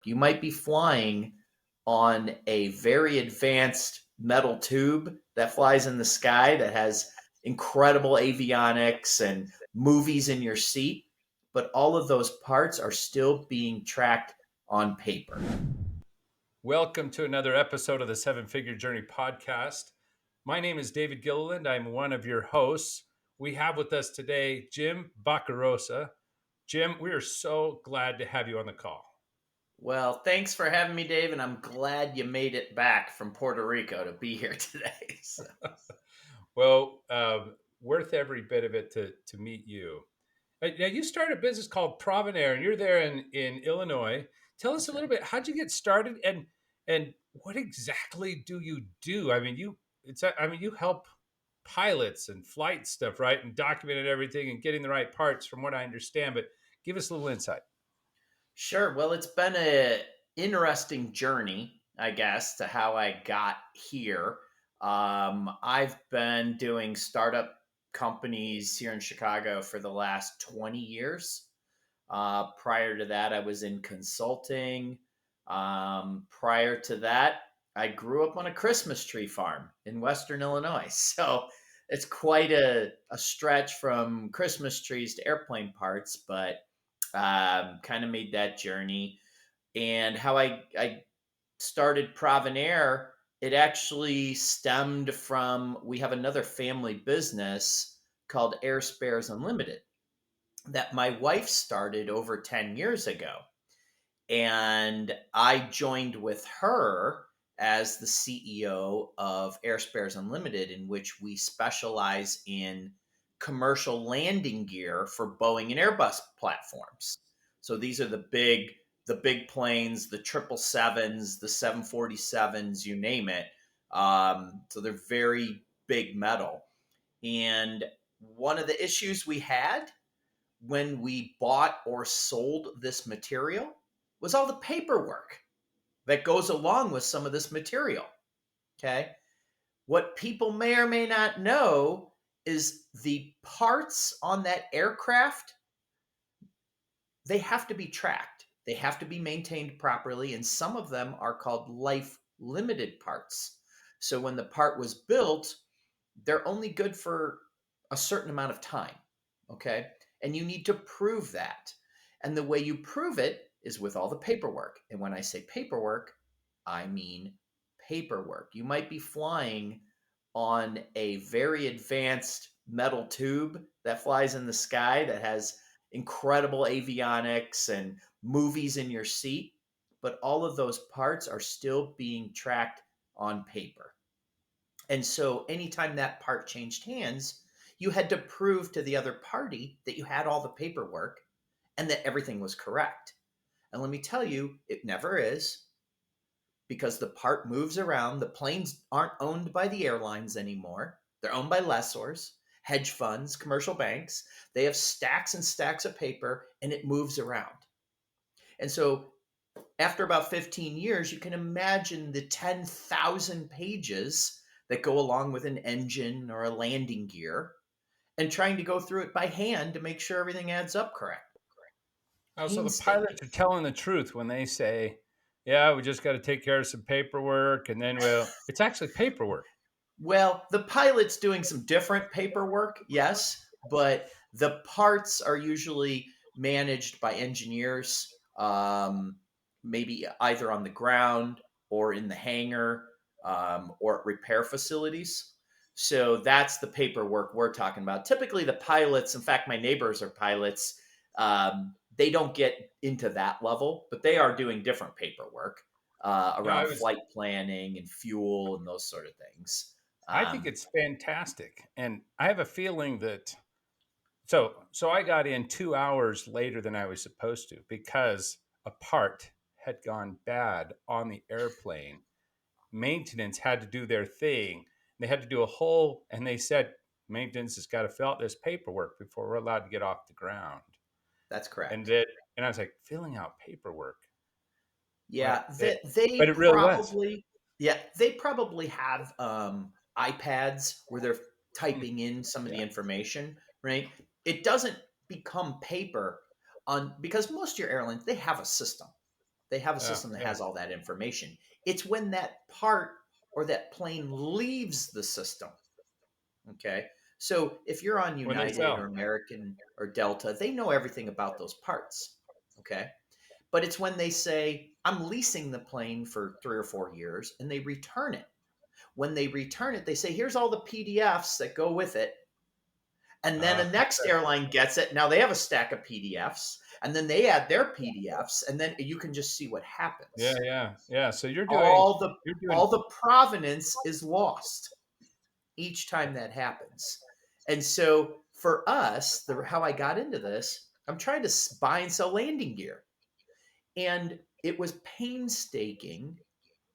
You might be flying on a very advanced metal tube that flies in the sky that has incredible avionics and movies in your seat, but all of those parts are still being tracked on paper. Welcome to another episode of the Seven Figure Journey podcast. My name is David Gilliland. I'm one of your hosts. We have with us today Jim Boccarossa. Jim, we are so glad to have you on the call. Well, thanks for having me, Dave, and I'm glad you made it back from Puerto Rico to be here today. So, Well, worth every bit of it to meet you. Now, you started a business called ProvenAir, and you're there in Illinois. Tell us that's a little right. bit. How'd you get started, and what exactly do you do? You help pilots and flight stuff, right? And documenting everything and getting the right parts, from what I understand. But give us a little insight. Sure. Well, it's been a interesting journey, I guess, to how I got here. I've been doing startup companies here in Chicago for the last 20 years. Prior to that, I was in consulting. Prior to that, I grew up on a Christmas tree farm in Western Illinois. So it's quite a stretch from Christmas trees to airplane parts, but kind of made that journey. And how I started ProvenAir, it actually stemmed from we have another family business called Air Spares Unlimited that my wife started over 10 years ago. And I joined with her as the CEO of Air Spares Unlimited, in which we specialize in commercial landing gear for Boeing and Airbus platforms. So these are the big planes, the 777s, the 747s, you name it. So they're very big metal. And one of the issues we had when we bought or sold this material was all the paperwork that goes along with some of this material. Okay. What people may or may not know is the parts on that aircraft, they have to be tracked, they have to be maintained properly. And some of them are called life limited parts. So when the part was built, they're only good for a certain amount of time. Okay. And you need to prove that. And the way you prove it is with all the paperwork. And when I say paperwork, I mean paperwork. You might be flying on a very advanced metal tube that flies in the sky that has incredible avionics and movies in your seat, but all of those parts are still being tracked on paper. And so anytime that part changed hands, you had to prove to the other party that you had all the paperwork and that everything was correct. And let me tell you, it never is, because the part moves around. The planes aren't owned by the airlines anymore, they're owned by lessors, hedge funds, commercial banks. They have stacks and stacks of paper and it moves around. And so after about 15 years, you can imagine the 10,000 pages that go along with an engine or a landing gear and trying to go through it by hand to make sure everything adds up correct. Oh, so the Painstaking. pilots are telling the truth when they say, "Yeah, we just got to take care of some paperwork," and then, well, it's actually paperwork. Well, the pilot's doing some different paperwork, yes, but the parts are usually managed by engineers, maybe either on the ground or in the hangar, or at repair facilities. So that's the paperwork we're talking about. Typically, the pilots, in fact, my neighbors are pilots. They don't get into that level, but they are doing different paperwork Yeah, around flight planning and fuel and those sort of things. I think Um, it's fantastic, and I have a feeling that so I got in 2 hours later than I was supposed to because a part had gone bad on the airplane. Maintenance had to do their thing. They had to do a whole, and they said maintenance has got to fill out this paperwork before we're allowed to get off the ground. that's And correct. that, and I was like, filling out paperwork. Well, Yeah, they but it really was. probably yeah, they probably have iPads where they're Mm, typing in some of the yeah. information, right? It doesn't become paper on because most of your airlines they have a system. They have a Oh, system that yeah. has all that information. It's when that part or that plane leaves the system. Okay. So if you're on When they United or sell. American or Delta, they know everything about those parts. Okay. But it's when they say, I'm leasing the plane for 3 or 4 years and they return it. When they return it, they say, here's all the PDFs that go with it. And then the next Okay. airline gets it. Now they have a stack of PDFs and then they add their PDFs and then you can just see what Yeah, happens. yeah, yeah. So All the you're doing all the provenance is lost each time that happens. And so for us, how I got into this, I'm trying to buy and sell landing gear. And it was painstaking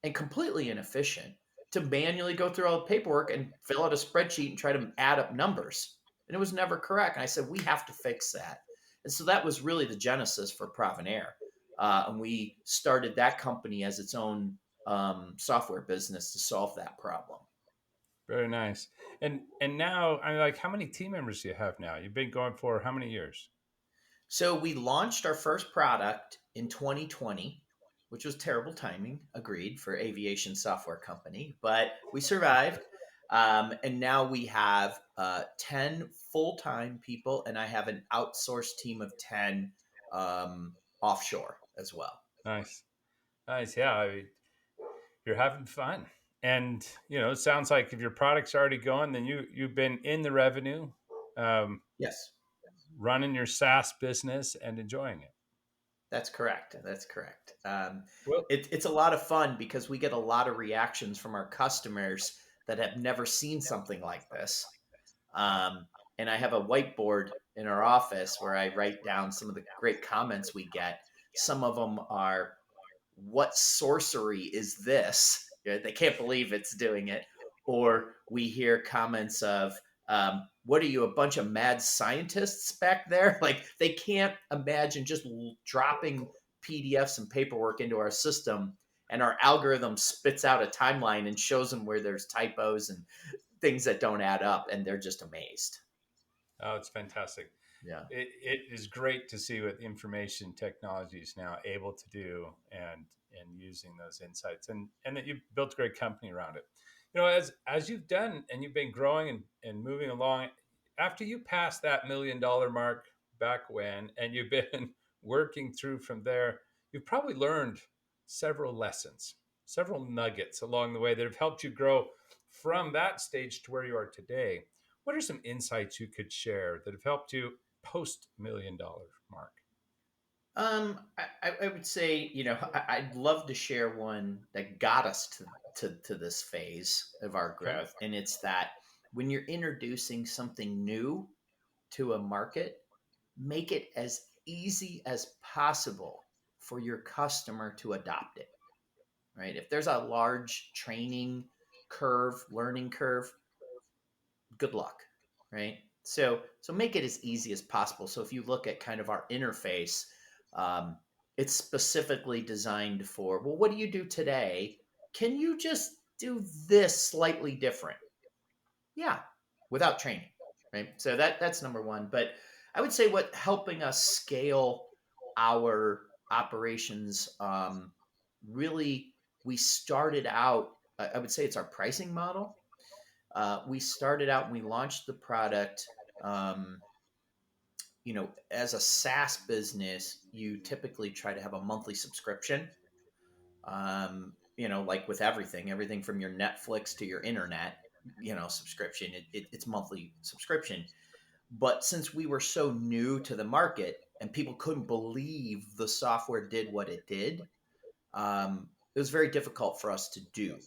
and completely inefficient to manually go through all the paperwork and fill out a spreadsheet and try to add up numbers. And it was never correct. And I said, we have to fix that. And so that was really the genesis for ProvenAir. And we started that company as its own software business to solve that problem. very nice. And now I'm like, how many team members do you have now? You've been going for how many years? So we launched our first product in 2020, which was terrible timing, agreed, for aviation software company, but we survived. And now we have 10 full time people, and I have an outsourced team of 10 offshore as well. Nice. Nice. Yeah. I mean, you're having fun. And it sounds like if your product's already going, then you've been in the revenue, um, Yes. running your SaaS business and enjoying it. That's correct. That's correct. Well, It's a lot of fun because we get a lot of reactions from our customers that have never seen something like this. Um, and I have a whiteboard in our office where I write down some of the great comments we get. Some of them are, what sorcery is this? Yeah, they can't believe it's doing it. Or we hear comments of, what are you, a bunch of mad scientists back there? Like they can't imagine just dropping PDFs and paperwork into our system and our algorithm spits out a timeline and shows them where there's typos and things that don't add up. And they're just amazed. oh, it's fantastic. Yeah. It is great to see what information technology is now able to do and using those insights and that you've built a great company around it. As you've done and you've been growing and moving along, after you passed that $1 million mark back when, and you've been working through from there, you've probably learned several lessons, several nuggets along the way that have helped you grow from that stage to where you are today. What are some insights you could share that have helped you post $1 million mark? I would say, I'd love to share one that got us to this phase of our Okay. growth. And it's that when you're introducing something new to a market, make it as easy as possible for your customer to adopt it, right? If there's a large training curve, learning curve, good luck, right? So make it as easy as possible. So if you look at kind of our interface, um, it's specifically designed for, well, what do you do today? Can you just do this slightly different? Yeah, without training, right? So that's number one. But I would say what helping us scale our operations, really, we started out. I would say it's our pricing model. We started out and we launched the product. Um, as a SaaS business, you typically try to have a monthly subscription. Like with everything from your Netflix to your internet, subscription, it's monthly subscription. But since we were so new to the market and people couldn't believe the software did what it did, it was very difficult for us to do.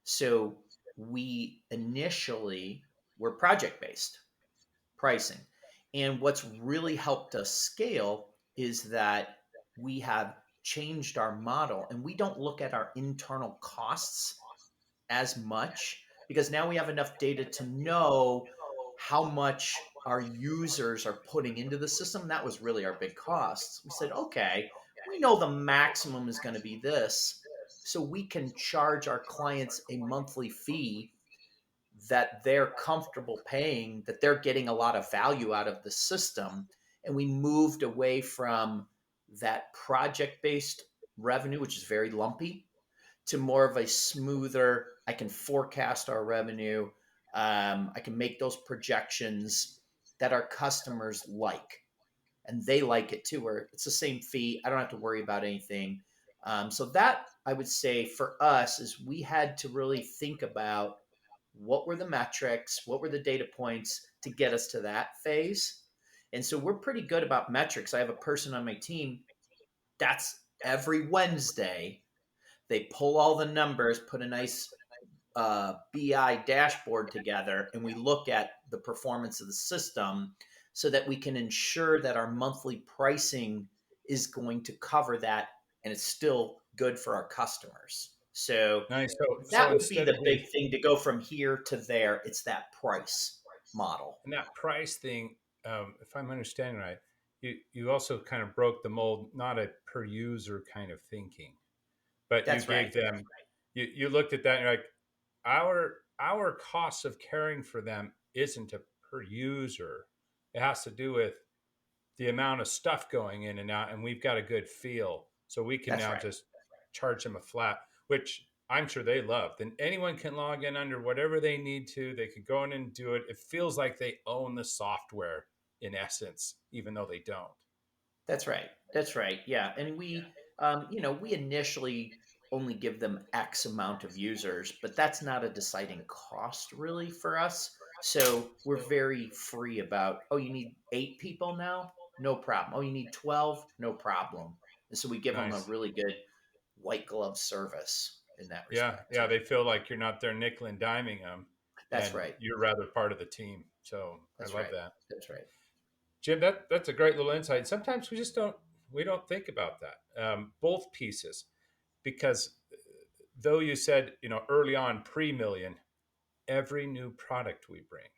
So we initially were project based pricing. And what's really helped us scale is that we have changed our model and we don't look at our internal costs as much because now we have enough data to know how much our users are putting into the system. That was really our big costs. We said, okay, we know the maximum is going to be this. So we can charge our clients a monthly fee that they're comfortable paying, that they're getting a lot of value out of the system. And we moved away from that project based revenue, which is very lumpy, to more of a smoother, I can forecast our revenue. I can make those projections that our customers like, and they like it too, where it's the same fee. I don't have to worry about anything. So that I would say for us is we had to really think about what were the metrics, what were the data points to get us to that phase. And so we're pretty good about metrics. I have a person on my team that's every Wednesday they pull all the numbers, put a nice BI dashboard together, and we look at the performance of the system so that we can ensure that our monthly pricing is going to cover that and it's still good for our customers. So Nice. So that would be instead of the the big thing to go from here to there. It's that price model. and that price thing, if I'm understanding right, you also kind of broke the mold, not a per user kind of thinking, but you That's right. gave them, you looked at that and you're like, our cost of caring for them isn't a per user. It has to do with the amount of stuff going in and out, and we've got a good feel, so we can That's now right. just charge them a flat, which I'm sure they love. Then anyone can log in under whatever they need to. They can go in and do it. It feels like they own the software in essence, even though they don't. That's right. That's right. Yeah. And we initially only give them X amount of users, but that's not a deciding cost really for us. So we're very free about, oh, you need 8 people now? No problem. Oh, you need 12? No problem. And so we give them a Nice. really good white glove service in that Yeah, respect yeah. too. They feel like you're not there nickel and diming them, That's and right. you're rather part of the team. So I That's love right. that. That's right. Jim, that's a great little insight. Sometimes we don't think about that. Both pieces, because though you said early on pre-million, every new product we bring,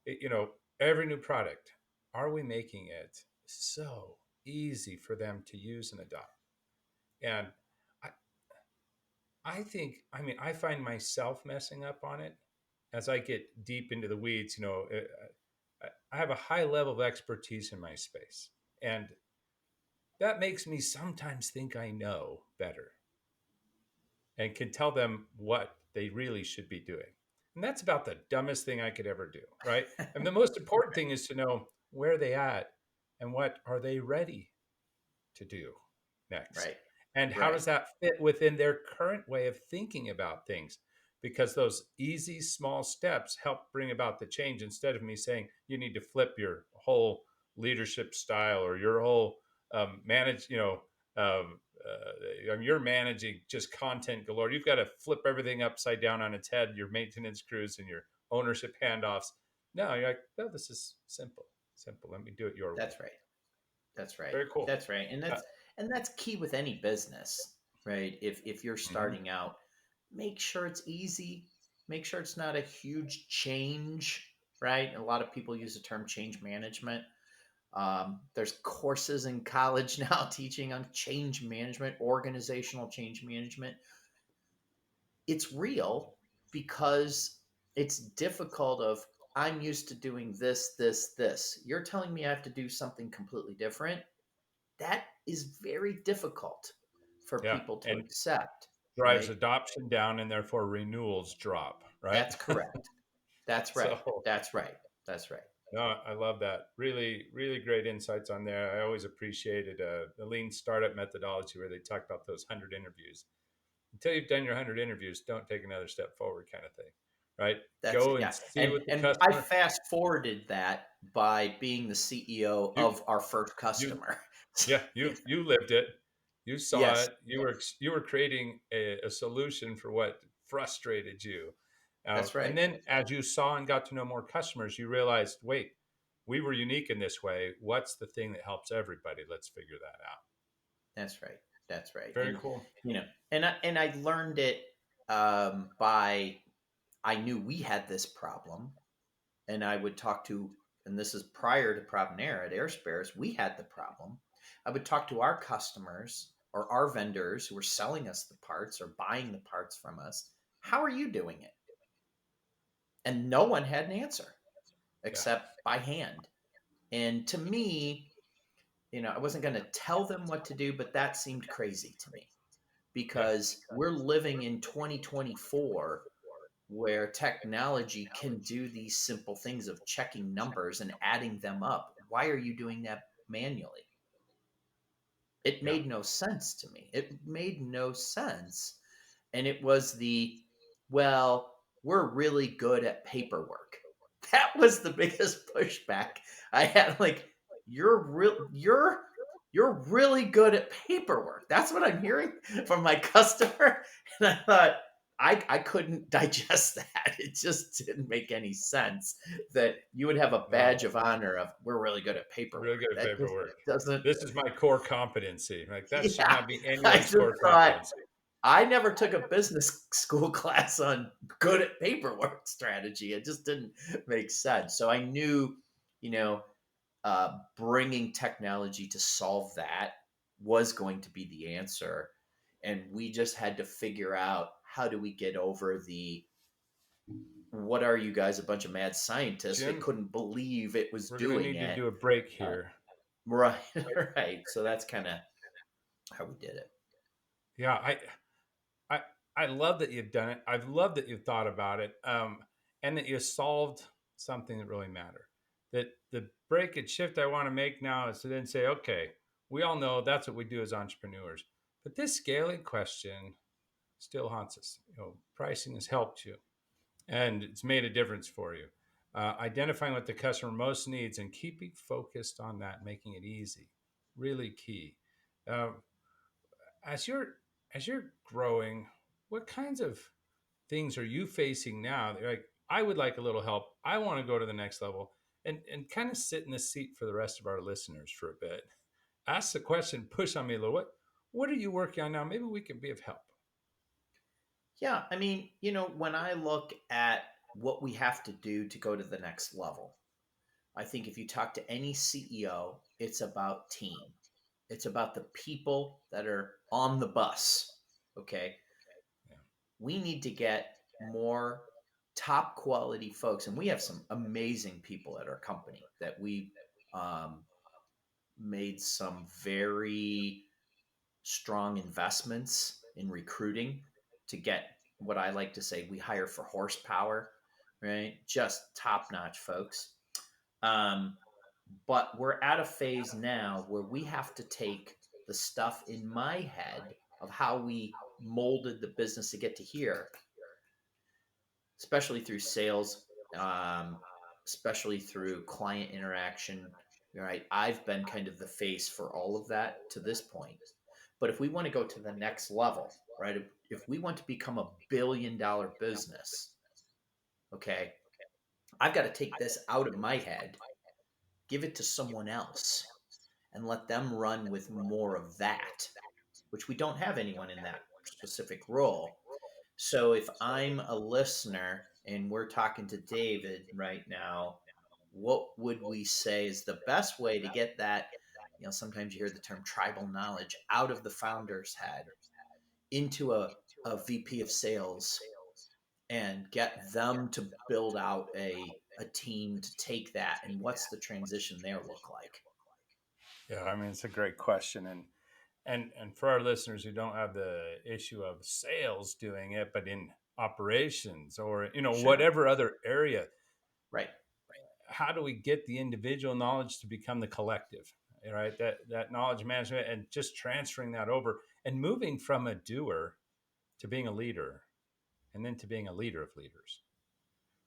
it- you know every new product, are we making it so easy for them to use and adopt? And I, I think, I mean, I find myself messing up on it as I get deep into the weeds. I have a high level of expertise in my space, and that makes me sometimes think I know better and can tell them what they really should be doing. And that's about the dumbest thing I could ever do, right? And the most important thing is to know where they at and what are they ready to do next. Right. And how Right. does that fit within their current way of thinking about things? Because those easy small steps help bring about the change, instead of me saying you need to flip your whole leadership style or your whole you're managing just content galore. You've got to flip everything upside down on its head, your maintenance crews and your ownership handoffs. No, you're like, no, this is simple. Simple. Let me do it your way. That's right. That's right. Very cool. That's right. And Uh, that's key with any business, right? If you're mhm. starting out, make sure it's easy. Make sure it's not a huge change, right? A lot of people use the term change management. There's courses in college now teaching on change management, organizational change management. It's real because it's difficult of I'm used to doing this, this, this. You're telling me I have to do something completely different. That is very difficult for Yeah. people to And accept, drives right? adoption down and therefore renewals drop, right? That's correct. That's right. So, That's right. That's right. no, I love that. Really, really great insights on there. I always appreciated the lean startup methodology where they talk about those 100 interviews. Until you've done your 100 interviews, don't take another step forward, kind of thing, right? That's it. Go and Yeah. see And what the and I customer. fast forwarded that by being the CEO you of our first you customer. Yeah, you lived it. You saw Yes, it. You were creating a solution for what frustrated you. that's And right. then as you saw and got to know more customers, you realized, wait, we were unique in this way. What's the thing that helps everybody? Let's figure that out. That's right. That's right. Very cool. And I learned it by I knew we had this problem, and I would talk to, and this is prior to ProvenAir at Airspares, we had the problem. I would talk to our customers or our vendors who were selling us the parts or buying the parts from us. How are you doing it? And no one had an answer Yeah. except by hand. And to me, I wasn't going to tell them what to do, but that seemed crazy to me Yeah. because we're living in 2024 where technology can do these simple things of checking numbers and adding them up. Why are you doing that manually? It Yeah. made no sense to me. It made no sense. And it was well, we're really good at paperwork. That was the biggest pushback I had. Like, you're really good at paperwork. That's what I'm hearing from my customer. And I thought, I couldn't digest that. It just didn't make any sense that you would have a No. badge of honor of we're really good at Really paperwork. good at That just paperwork. doesn't. This is my core competency. Like that should Yeah, not be I anyone's just core thought competency. I never took a business school class on good at paperwork strategy. It just didn't make sense. So I knew, you know, bringing technology to solve that was going to be the answer. And we just had to figure out how do we get over what are you guys, a bunch of mad scientists that Jim, couldn't believe it was we're going to doing need to it. do a break Uh, here. right, right. So that's kind of how we did it. Yeah, I I love that you've done it. I've loved that you've thought about it, and that you solved something that really mattered. That the break and shift I want to make now is to then say, okay, we all know that's what we do as entrepreneurs, but this scaling question still haunts us. Pricing has helped you, and it's made a difference for you. Identifying what the customer most needs and keeping focused on that, making it easy, really key. Uh, as you're as you're growing, what kinds of things are you facing now that you're like, I would like a little help. I want to go to the next level, and kind of sit in this seat for the rest of our listeners for a bit. Ask the question, push on me a little. What are you working on now? Maybe we can be of help. Yeah, I mean, when I look at what we have to do to go to the next level, I think if you talk to any CEO, it's about team. It's about the people that are on the bus. Okay. Yeah. We need to get more top quality folks. And we have some amazing people at our company that we um, made some very strong investments in recruiting to get what I like to say we hire for horsepower, right? Just top notch folks. Um, but we're at a phase now where we have to take the stuff in my head of how we molded the business to get to here, especially through sales, um, especially through client interaction. Right, I've been kind of the face for all of that to this point. But if we want to go to the next level, right, if we want to become $1 billion business, okay, I've got to take this out of my head, give it to someone else, and let them run with more of that, which we don't have anyone in that specific role. So if I'm a listener and we're talking to David right now, what would we say is the best way to get that? Sometimes you hear the term tribal knowledge out of the founder's head into a VP of sales and get them to build out a team to take that. And what's the transition there look like? Yeah, I mean it's a great question, and for our listeners who don't have the issue of sales doing it, but in operations or Sure. whatever other area, Right. how do we get the individual knowledge to become the collective, right? That knowledge management and just transferring that over and moving from a doer to being a leader, and then to being a leader of leaders,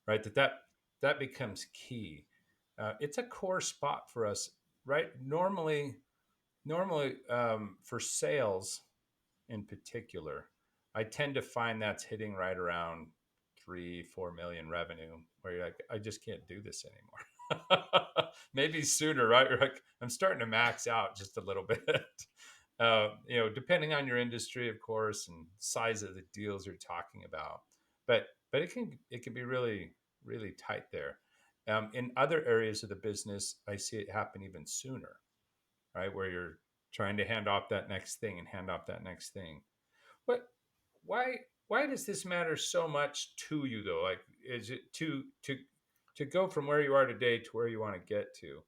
right? That becomes key. It's a core spot for us, right? Normally, for sales in particular, I tend to find that's hitting right around 3-4 million revenue, where you're like, I just can't do this anymore. Maybe sooner, right? You're like, I'm starting to max out just a little bit. Depending on your industry, of course, and size of the deals you're talking about, but it can be really really tight there. In other areas of the business, I see it happen even sooner, right? Where you're trying to hand off that next thing and hand off that next thing. But why why does this matter so much to you though? Like, is it to go from where you are today to where you want to get to?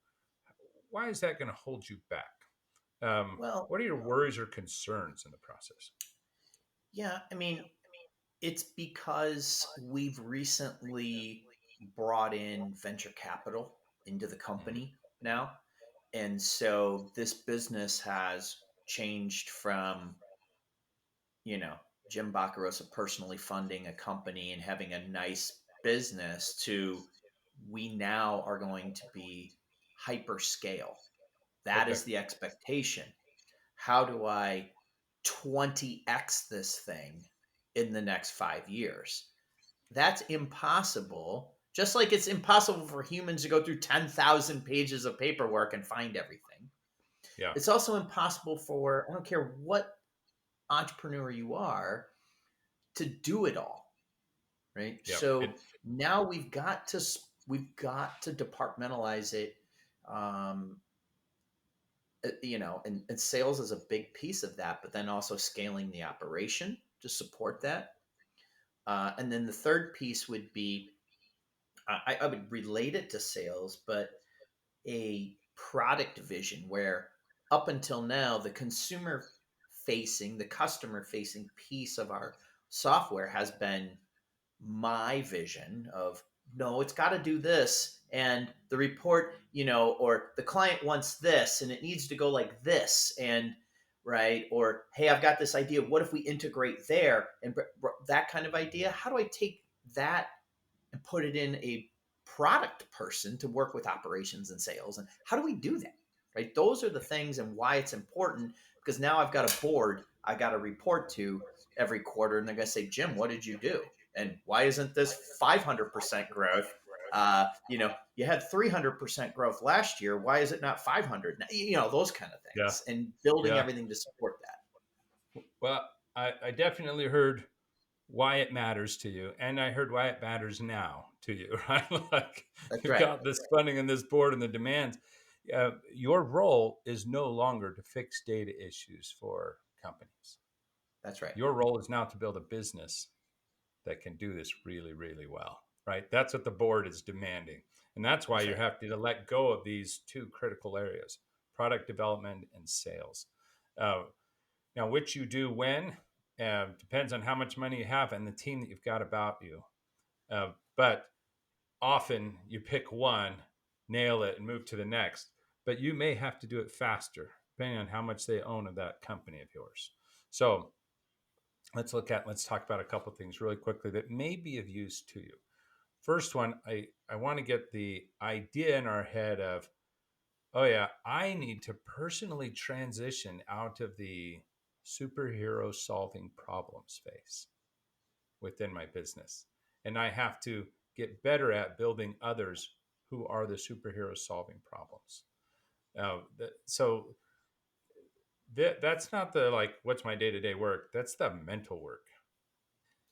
Why is that going to hold you back? Well, What are your worries or concerns in the process? yeah, I mean, it's because we've recently brought in venture capital into the Mhm. company now. And so this business has changed from, you know, Jim Boccarossa personally funding a company and having a nice business to we now are going to be hyper scale. That Okay. is the expectation. How do I 20x this thing in the next 5 years? That's impossible. Just like it's impossible for humans to go through 10,000 pages of paperwork and find everything. Yeah. It's also impossible for, I don't care what entrepreneur you are, to do it all, right? Yeah. So now we've got to departmentalize it. Um, and sales is a big piece of that, but then also scaling the operation to support that. And then the third piece would be I would relate it to sales, but a product vision where up until now, the customer facing piece of our software has been my vision of no, it's got to do this. And the report, or the client wants this and it needs to go like this. And right. Or, hey, I've got this idea. What if we integrate there and that kind of idea? How do I take that and put it in a product person to work with operations and sales? And how do we do that? Right? Those are the things and why it's important because now I've got a board I got to report to every quarter, and they're going to say, Jim, what did you do? And why isn't this 500% growth? You had 300% growth last year. Why is it not 500? Those kind of Yeah. things, and building Yeah. everything to support that. Well, I definitely heard why it matters to you, and I heard why it matters now to you, right? Like That's you've right. got this funding and this board and the demands. Your role is no longer to fix data issues for companies. That's right. Your role is now to build a business that can do this really, really well, right? That's what the board is demanding. And that's why That's you right. have to let go of these two critical areas, product development and sales. Uh, Now, which you do when depends on how much money you have and the team that you've got about you. But often you pick one, nail it, and move to the next. But you may have to do it faster, depending on how much they own of that company of yours. So let's talk about a couple of things really quickly that may be of use to you. First one, I want to get the idea in our head of, oh yeah, I need to personally transition out of the superhero solving problems phase within my business. And I have to get better at building others who are the superheroes solving problems. So that's not the like, what's my day to day work? That's the mental work.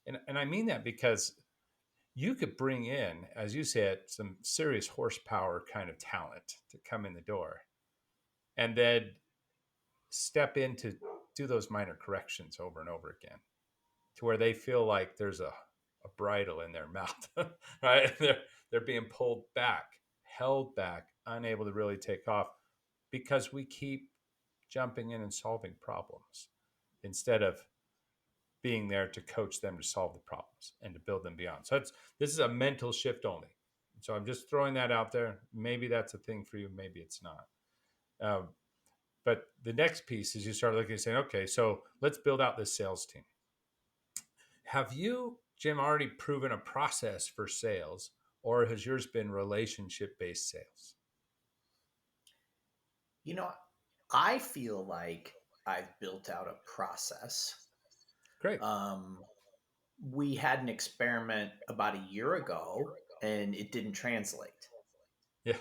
And I mean that because you could bring in, as you said, some serious horsepower kind of talent to come in the door and then step in to do those minor corrections over and over again to where they feel like there's a bridle in their mouth, right? They're being pulled back, held back, unable to really take off because we keep jumping in and solving problems instead of being there to coach them to solve the problems and to build them beyond. So this is a mental shift only. So I'm just throwing that out there. Maybe that's a thing for you. Maybe it's not. Uh, but the next piece is you start looking and saying, okay, so let's build out this sales team. Have you, Jim, already proven a process for sales, or has yours been relationship based sales? You know, I feel like I've built out a process. Great. Um, we had an experiment about a year ago and it didn't translate Yeah.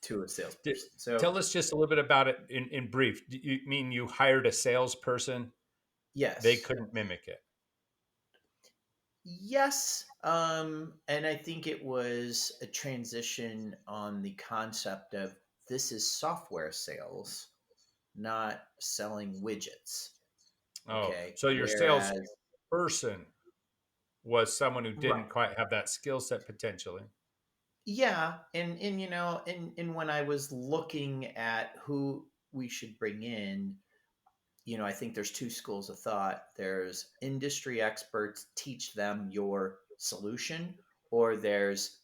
to a Did, salesperson. So, tell us just a little bit about it in brief. Do you mean you hired a salesperson? They yes. couldn't mimic it. Yes. And I think it was a transition on the concept of this is software sales, not selling widgets. Oh, Okay. so your sales Whereas, person was someone who right. didn't quite have that skill set potentially. Yeah, and when I was looking at who. we should bring in, I think there's two schools of thought. There's industry experts, teach them your solution, or there's,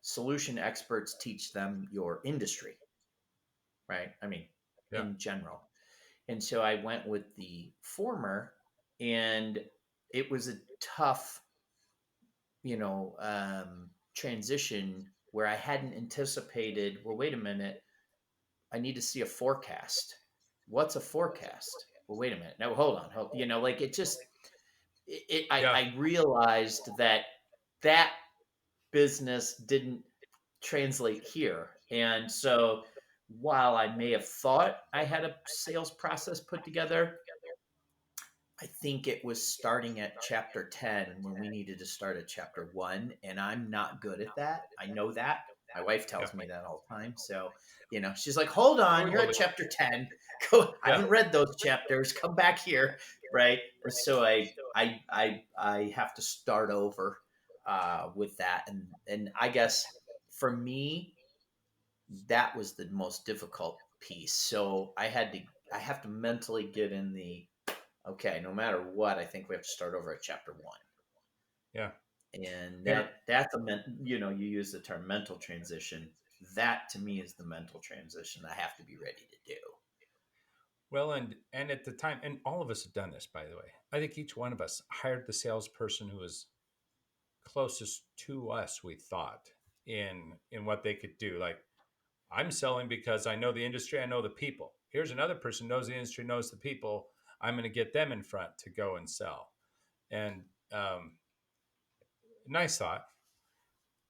solution experts, teach them your industry, right? I mean, Yeah. in general. And so I went with the former, and it was a tough, transition where I hadn't anticipated, well, wait a minute, I need to see a forecast. What's a forecast? Well, wait a minute. No, hold on. Like it just, Yeah. I realized that that business didn't translate here. And so while I may have thought I had a sales process put together, I think it was starting at chapter 10 when we needed to start at chapter 1. And I'm not good at that. I know that. My wife Yeah. tells me that all the time. So, she's like, hold Oh, on, we you're at believe. chapter 10. Go, I Yeah. haven't read those chapters. Come back here. Right. And so I have to start over with that. And I guess for me, that was the most difficult piece. So I have to mentally get in the, okay, no matter what, I think we have to start over at chapter 1. Yeah. And You know, that's you use the term mental transition. That to me is the mental transition I have to be ready to do. well, and at the time, and all of us have done this, by the way. I think each one of us hired the salesperson who was closest to us, we thought, in what they could do. Like, I'm selling because I know the industry, I know the people. Here's another person knows the industry, knows the people. I'm going to get them in front to go and sell. And nice thought,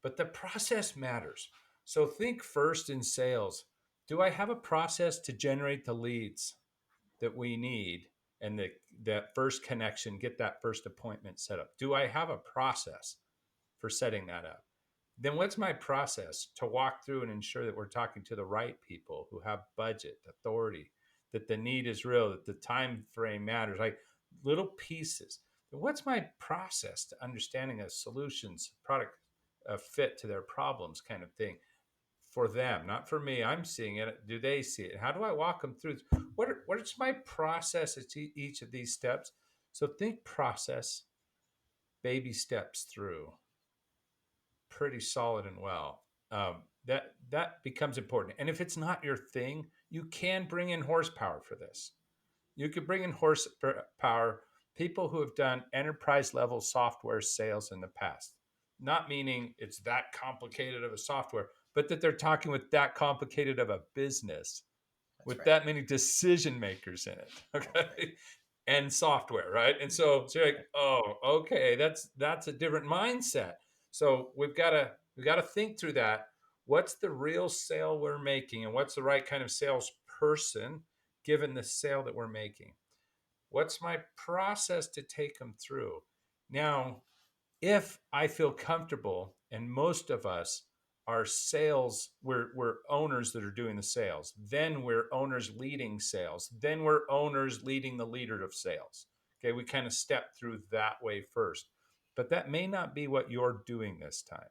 but the process matters. So think first in sales. Do I have a process to generate the leads that we need and that first connection, get that first appointment set up? Do I have a process for setting that up? Then what's my process to walk through and ensure that we're talking to the right people who have budget, authority, that the need is real, that the time frame matters, like little pieces. What's my process to understanding a solutions, product, a fit to their problems kind of thing for them, not for me. I'm seeing it. Do they see it? How do I walk them through? What's my process at each of these steps? So think process, baby steps through pretty solid and well. That becomes important. And if it's not your thing, you can bring in horsepower for this. You could bring in horsepower, people who have done enterprise level software sales in the past. Not meaning it's that complicated of a software, but that they're talking with that complicated of a business That's with right. that many decision makers in it. Okay. And software, right? And so you're like, oh, okay, that's a different mindset. So we've got to think through that. What's the real sale we're making, and what's the right kind of salesperson given the sale that we're making? What's my process to take them through? Now, if I feel comfortable, and most of us are sales, we're owners that are doing the sales, then we're owners leading sales, then we're owners leading the leader of sales. Okay, we kind of step through that way first. But that may not be what you're doing this time.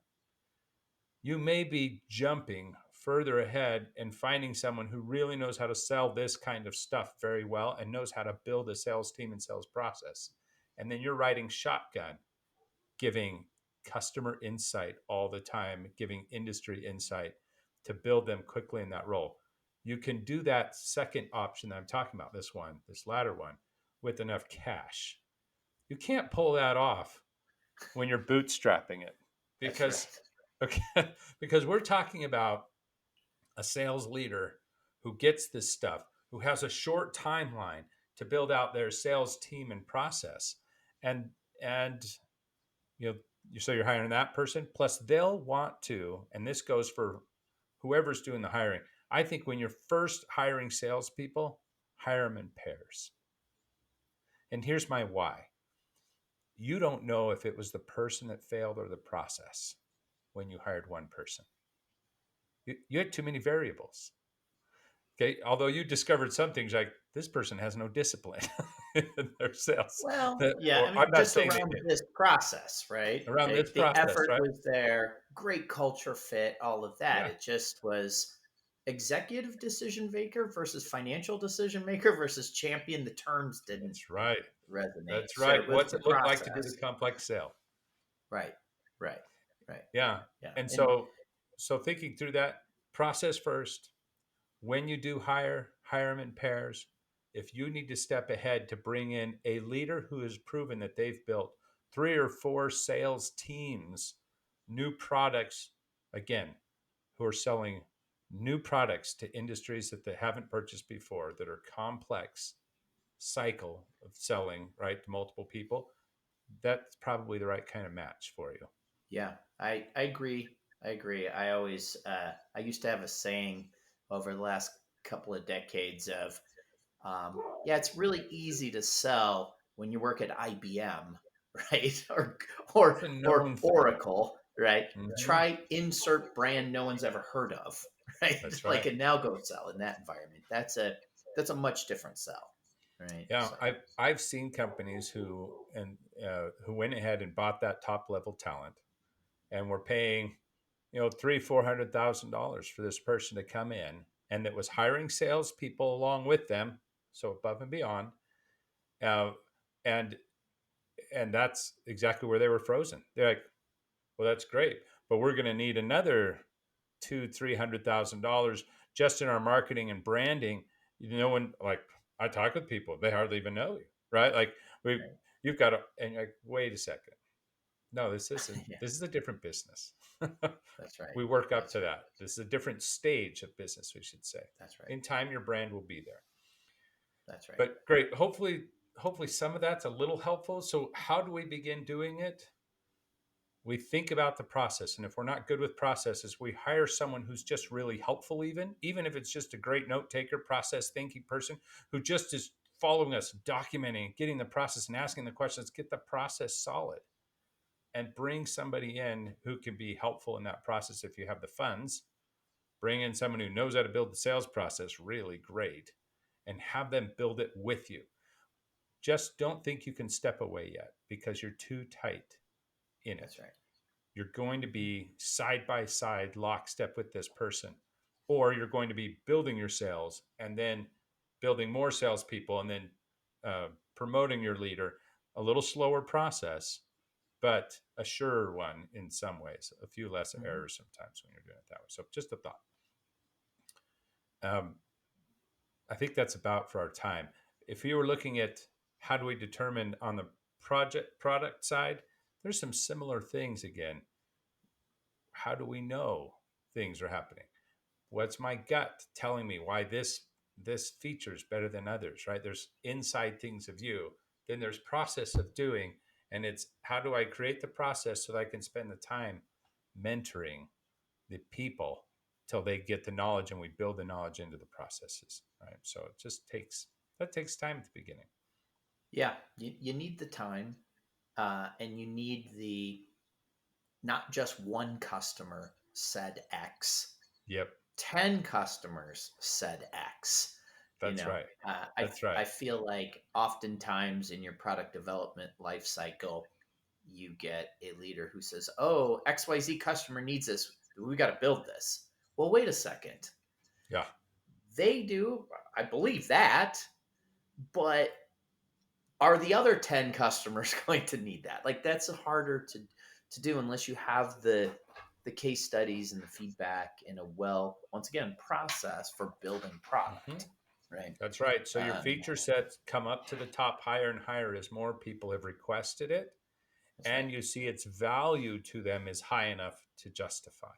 You may be jumping further ahead and finding someone who really knows how to sell this kind of stuff very well and knows how to build a sales team and sales process. And then you're riding shotgun, giving customer insight all the time, giving industry insight to build them quickly in that role. You can do that second option that I'm talking about, this latter one, with enough cash. You can't pull that off when you're bootstrapping it That's because right. okay, because we're talking about a sales leader who gets this stuff, who has a short timeline to build out their sales team and process. And you know, so you're hiring that person, plus they'll want to, and this goes for whoever's doing the hiring. I think when you're first hiring salespeople, hire them in pairs. And here's my why. You don't know if it was the person that failed or the process when you hired one person. You had too many variables. Okay. Although you discovered some things like this person has no discipline in their sales. Well, That, yeah, I or I'm mean, not just saying they around did this process, right? around this The process, effort right? was there, great culture fit, all of that. Yeah. It just was, executive decision maker versus financial decision maker versus champion. The terms didn't That's right. resonate. That's So right. it was What's the it look like to do the process. complex sale? Right. Right. Right. Yeah. Yeah. And And so thinking through that process first, when you do hire them in pairs. If you need to step ahead to bring in a leader who has proven that they've built 3 or 4 sales teams, new products, again, who are selling new products to industries that they haven't purchased before, that are complex cycle of selling, right, to multiple people, that's probably the right kind of match for you. yeah, I agree. I agree. I always I used to have a saying over the last couple of decades of yeah, it's really easy to sell when you work at IBM, right? It's a Or known thing. Oracle, right? Hmm. Try insert brand no one's ever heard of, right? That's Like right. and now go sell in that environment. That's a much different sell, right? Yeah, So I've seen companies who went ahead and bought that top level talent and were paying, 300,000 $400,000 for this person to come in, and that was hiring salespeople along with them, so above and beyond, uh, and and that's exactly where they were frozen. They're like, well, that's great, but we're going to need another $200,000 $300,000 just in our marketing and branding. No one, like, I talk with people, they hardly even know you, right? Like, we right. you've got to, and you're like, wait a second, no, this isn't. Yeah, This is a different business. that's right. We work up That's to right. that. This is a different stage of business, we should say. That's right. In time, your brand will be there. That's right. But great. Hopefully, some of that's a little helpful. So, how do we begin doing it? We think about the process, and if we're not good with processes, we hire someone who's just really helpful, even if it's just a great note taker, process thinking person who just is following us, documenting, getting the process and asking the questions, get the process solid, and bring somebody in who can be helpful in that process. If you have the funds, bring in someone who knows how to build the sales process really great, and have them build it with you. Just don't think you can step away yet, because you're too tight in That's it. right. You're going to be side by side, lockstep with this person, or you're going to be building your sales and then building more salespeople and then promoting your leader. A little slower process, but a surer one in some ways. A few less Hmm. errors sometimes when you're doing it that way. So just a thought. Um, I think that's about for our time. If you were looking at how do we determine on the product side, there's some similar things again. How do we know things are happening? What's my gut telling me why this feature is better than others, right? There's inside things of you. Then there's process of doing, and it's how do I create the process so that I can spend the time mentoring the people till they get the knowledge, and we build the knowledge into the processes, right? So it just takes time at the beginning. Yeah, you need the time, and you need the not just one customer said X, Yep, 10 customers said X. You that's know, right. I That's right. I feel like oftentimes in your product development life cycle, you get a leader who says, "Oh, XYZ customer needs this. We got to build this." Well, wait a second. Yeah. They do, I believe that, but are the other 10 customers going to need that? Like that's harder to do unless you have the case studies and the feedback in a well, once again, process for building Hmm. product, right? That's right. So your Um, feature sets come up to the top higher and higher as more people have requested it, that's right. and you see its value to them is high enough to justify,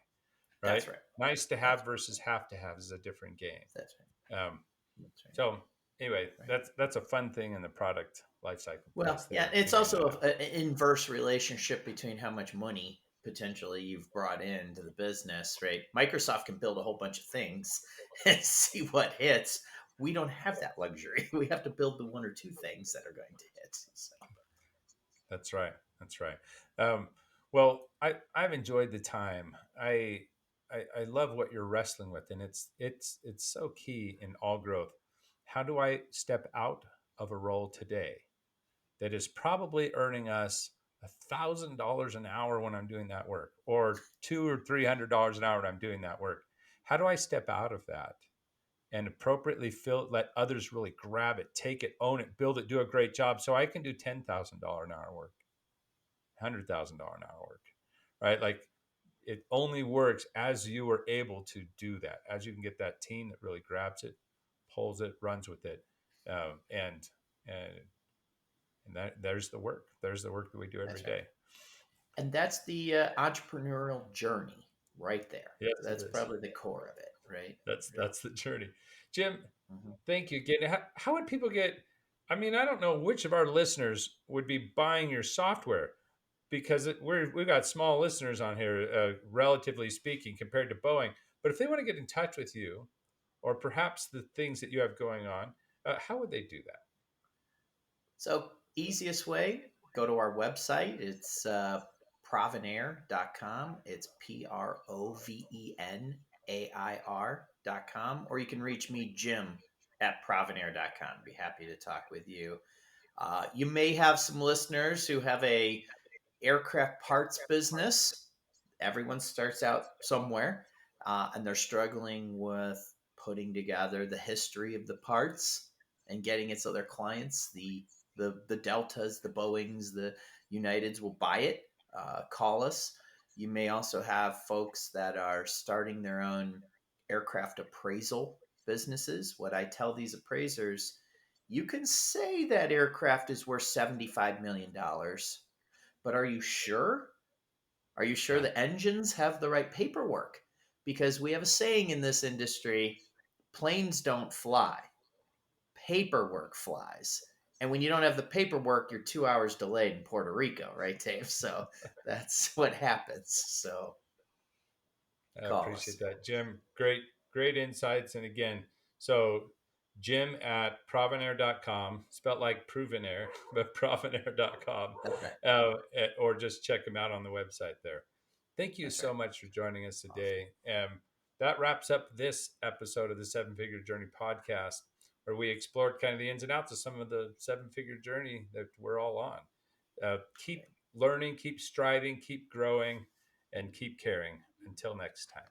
right? That's right. Nice to That's have versus have to have is a different game. that's right. Um, That's right. so anyway, Right. that's a fun thing in the product lifecycle Well, piece yeah, there, it's figuring also that out. an inverse relationship between how much money potentially you've brought into the business, right? Microsoft can build a whole bunch of things and see what hits. We don't have that luxury. We have to build the one or two things that are going to hit. So, That's right. That's right. Um, well, I've enjoyed the time. I love what you're wrestling with, and it's so key in all growth. How do I step out of a role today that is probably earning us $1,000 an hour when I'm doing that work, or $200 or $300 an hour when I'm doing that work? How do I step out of that and appropriately fill let others really grab it, take it, own it, build it, do a great job so I can do $10,000 an hour work, $100,000 an hour work, right? Like it only works as you are able to do that, as you can get that team that really grabs it, pulls it, runs with it, um, and and and there's the work. There's the work that we do every That's right. day. And that's the entrepreneurial journey right there. Yes, it That's is. probably the core of it, right? Right. That's the journey. Jim, Mhm. thank you again. How would people get? I mean, I don't know which of our listeners would be buying your software because we've got small listeners on here, relatively speaking, compared to Boeing. But if they want to get in touch with you, or perhaps the things that you have going on, how would they do that? So, easiest way, go to our website. It's provenair.com. It's provenair.com. Or you can reach me, Jim, at provenair.com. Be happy to talk with you. You may have some listeners who have a aircraft parts business. Everyone starts out somewhere, and they're struggling with putting together the history of the parts and getting it so their clients, the Deltas, the Boeings, the Uniteds will buy it. Call us. You may also have folks that are starting their own aircraft appraisal businesses. What I tell these appraisers, you can say that aircraft is worth $75 million, but are you sure? Are you sure Yeah, the engines have the right paperwork? Because we have a saying in this industry, planes don't fly, paperwork flies. And when you don't have the paperwork, you're 2 hours delayed in Puerto Rico, right, Dave? So that's what happens. So I call appreciate us. that, Jim. Great insights. And again, so Jim at provenair.com, spelled like ProvenAir, but provenair.com, That's right. or just check him out on the website there. Thank you That's so right. much for joining us Awesome. today. That wraps up this episode of the Seven Figure Journey podcast, where we explored kind of the ins and outs of some of the seven figure journey that we're all on. Keep learning, keep striving, keep growing, and keep caring. Until next time.